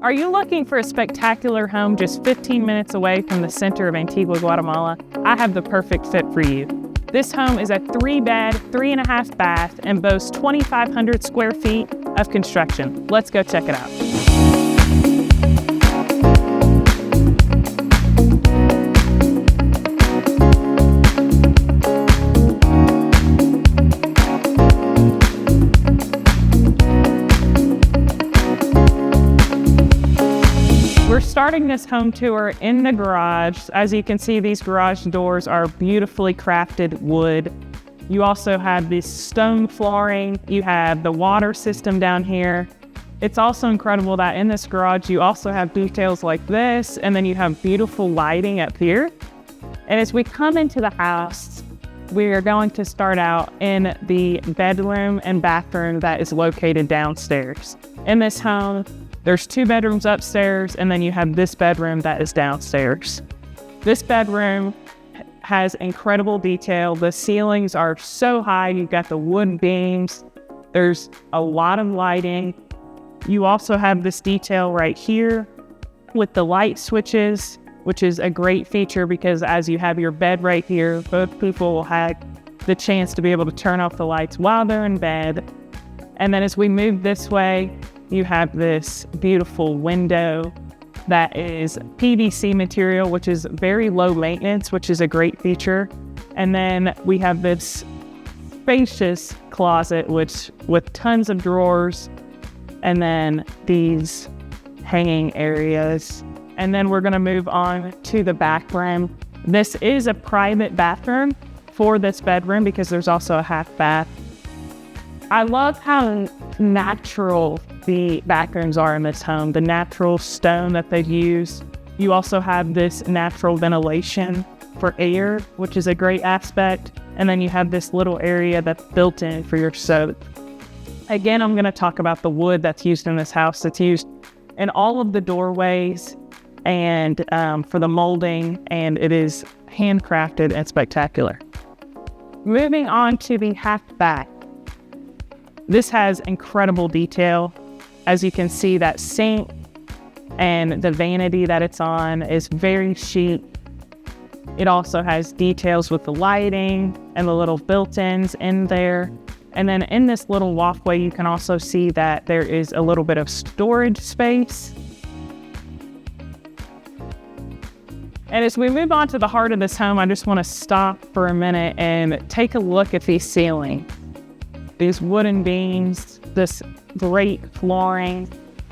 Are you looking for a spectacular home just 15 minutes away from the center of Antigua, Guatemala? I have the perfect fit for you. This home is a 3-bed, 3.5 bath, and boasts 2,500 square feet of construction. Let's go check it out. We're starting this home tour in the garage. As you can see, these garage doors are beautifully crafted wood. You also have this stone flooring. You have the water system down here. It's also incredible that in this garage, you also have details like this, and then you have beautiful lighting up here. And as we come into the house, we are going to start out in the bedroom and bathroom that is located downstairs. In this home, there's 2 bedrooms upstairs, and then you have this bedroom that is downstairs. This bedroom has incredible detail. The ceilings are so high. You've got the wood beams. There's a lot of lighting. You also have this detail right here with the light switches, which is a great feature because as you have your bed right here, both people will have the chance to be able to turn off the lights while they're in bed. And then as we move this way, you have this beautiful window that is PVC material, which is very low maintenance, which is a great feature. And then we have this spacious closet, which with tons of drawers, and then these hanging areas. And then we're gonna move on to the back room. This is a private bathroom for this bedroom because there's also a half bath. I love how natural the bathrooms are in this home, the natural stone that they've used. You also have this natural ventilation for air, which is a great aspect. And then you have this little area that's built in for your soap. Again, I'm gonna talk about the wood that's used in this house. It's used in all of the doorways and for the molding, and it is handcrafted and spectacular. Moving on to the half bath. This has incredible detail. As you can see, that sink and the vanity that it's on is very chic. It also has details with the lighting and the little built-ins in there. And then in this little walkway, you can also see that there is a little bit of storage space. And as we move on to the heart of this home, I just want to stop for a minute and take a look at these ceilings. These wooden beams, this great flooring,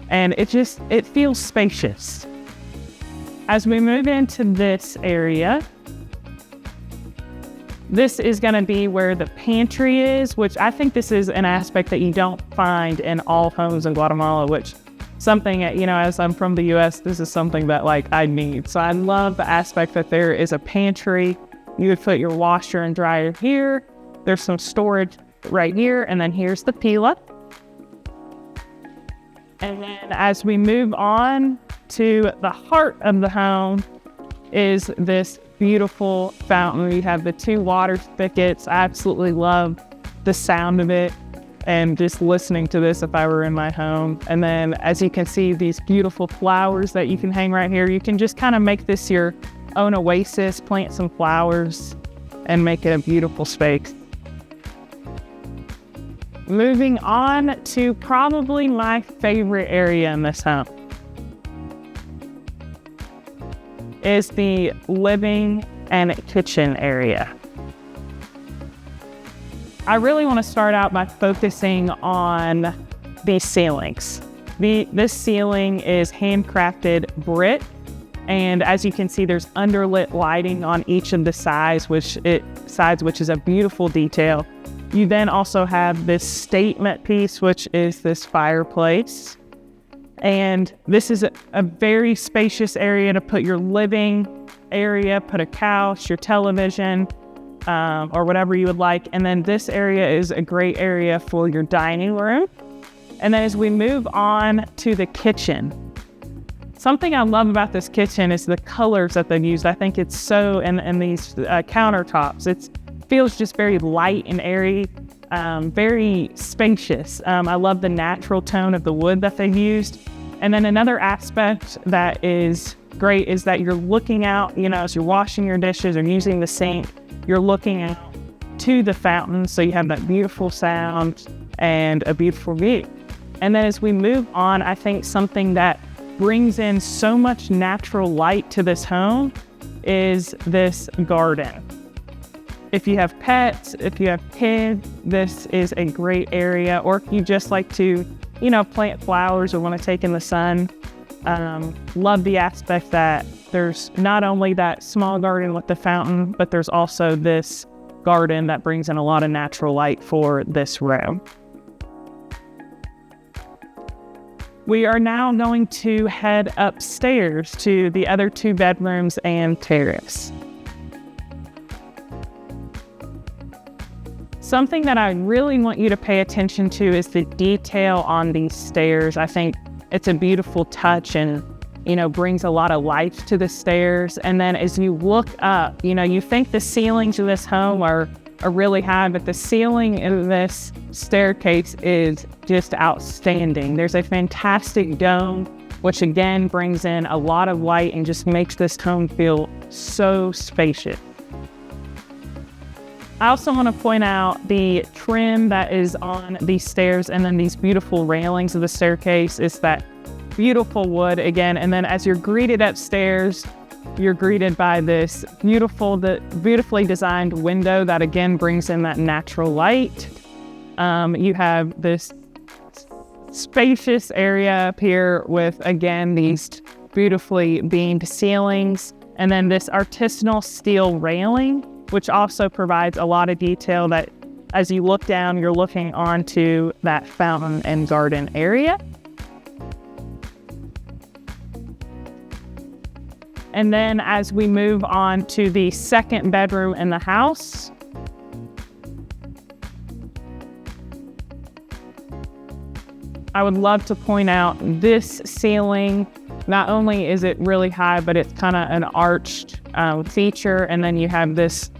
and it feels spacious. As we move into this area, this is going to be where the pantry is, which I think this is an aspect that you don't find in all homes in Guatemala, which something, as I'm from the US, this is something that I need. So I love the aspect that there is a pantry. You would put your washer and dryer here. There's some storage right here, and then here's the pila. And then as we move on to the heart of the home is this beautiful fountain. We have the 2 water spigots. I absolutely love the sound of it and just listening to this if I were in my home. And then as you can see, these beautiful flowers that you can hang right here. You can just kind of make this your own oasis, plant some flowers, and make it a beautiful space. Moving on to probably my favorite area in this home is the living and kitchen area. I really want to start out by focusing on these ceilings. This ceiling is handcrafted brick, and as you can see, there's underlit lighting on each of the sides, which is a beautiful detail. You then also have this statement piece, which is this fireplace. And this is a very spacious area to put your living area, put a couch, your television, or whatever you would like. And then this area is a great area for your dining room. And then as we move on to the kitchen, something I love about this kitchen is the colors that they've used. I think it's so, and these countertops, it feels just very light and airy, very spacious. I love the natural tone of the wood that they've used. And then another aspect that is great is that you're looking out, as you're washing your dishes or using the sink, you're looking out to the fountain. So you have that beautiful sound and a beautiful view. And then as we move on, I think something that brings in so much natural light to this home is this garden. If you have pets, if you have kids, this is a great area. Or if you just like to, plant flowers or want to take in the sun. Love the aspect that there's not only that small garden with the fountain, but there's also this garden that brings in a lot of natural light for this room. We are now going to head upstairs to the other 2 bedrooms and terrace. Something that I really want you to pay attention to is the detail on these stairs. I think it's a beautiful touch and, brings a lot of life to the stairs. And then as you look up, you think the ceilings of this home are really high, but the ceiling in this staircase is just outstanding. There's a fantastic dome, which again brings in a lot of light and just makes this home feel so spacious. I also want to point out the trim that is on these stairs and then these beautiful railings of the staircase. It's that beautiful wood again. And then as you're greeted upstairs, you're greeted by this beautifully designed window that again brings in that natural light. You have this spacious area up here with, again, these beautifully beamed ceilings. And then this artisanal steel railing, which also provides a lot of detail that as you look down, you're looking onto that fountain and garden area. And then as we move on to the 2nd bedroom in the house, I would love to point out this ceiling. Not only is it really high, but it's kind of an arched feature. And then you have this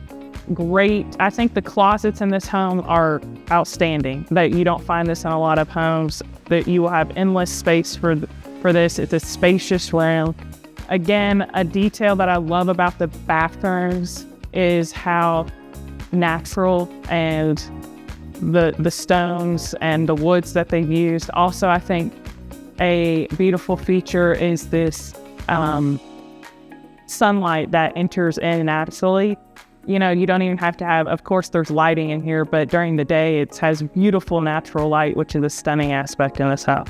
I think the closets in this home are outstanding. That you don't find this in a lot of homes, that you will have endless space for this. It's a spacious room. Again, a detail that I love about the bathrooms is how natural and the stones and the woods that they've used. Also, I think a beautiful feature is this sunlight that enters in naturally. You don't even have to have, of course, there's lighting in here, but during the day, it has beautiful natural light, which is a stunning aspect in this house.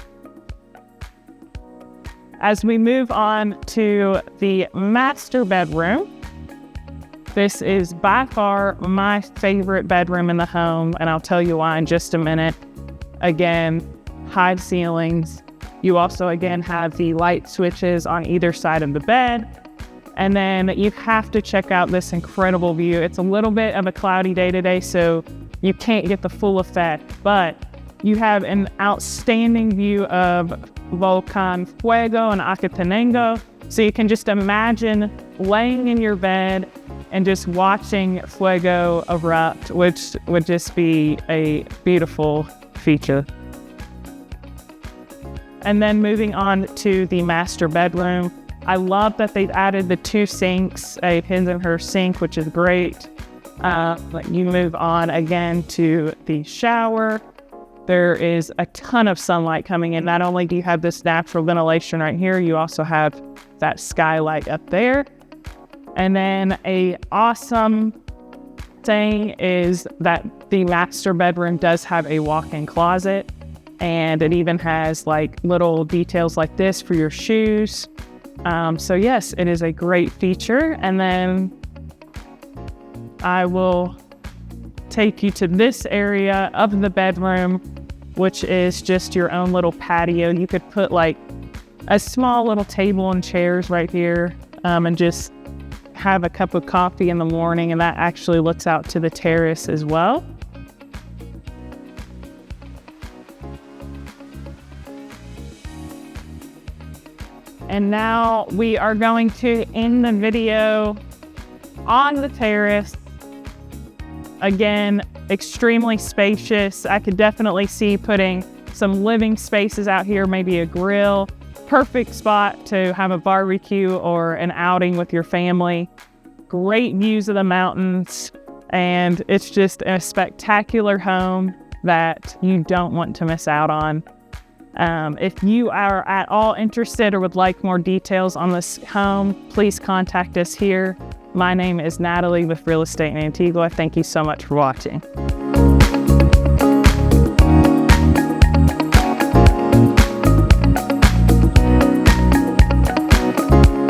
As we move on to the master bedroom, this is by far my favorite bedroom in the home, and I'll tell you why in just a minute. Again, high ceilings. You also, again, have the light switches on either side of the bed. And then you have to check out this incredible view. It's a little bit of a cloudy day today, so you can't get the full effect, but you have an outstanding view of Volcan Fuego and Acatenango. So you can just imagine laying in your bed and just watching Fuego erupt, which would just be a beautiful feature. And then moving on to the master bedroom. I love that they've added the 2 sinks, a his and her sink, which is great. You move on again to the shower. There is a ton of sunlight coming in. Not only do you have this natural ventilation right here, you also have that skylight up there. And then a awesome thing is that the master bedroom does have a walk-in closet, and it even has like little details like this for your shoes. So yes, it is a great feature. And then I will take you to this area of the bedroom, which is just your own little patio. You could put like a small little table and chairs right here, and just have a cup of coffee in the morning, and that actually looks out to the terrace as well. And now we are going to end the video on the terrace. Again, extremely spacious. I could definitely see putting some living spaces out here, maybe a grill. perfect spot to have a barbecue or an outing with your family. Great views of the mountains, and it's just a spectacular home that you don't want to miss out on. If you are at all interested or would like more details on this home, please contact us here. My name is Natalie with Real Estate in Antigua. Thank you so much for watching.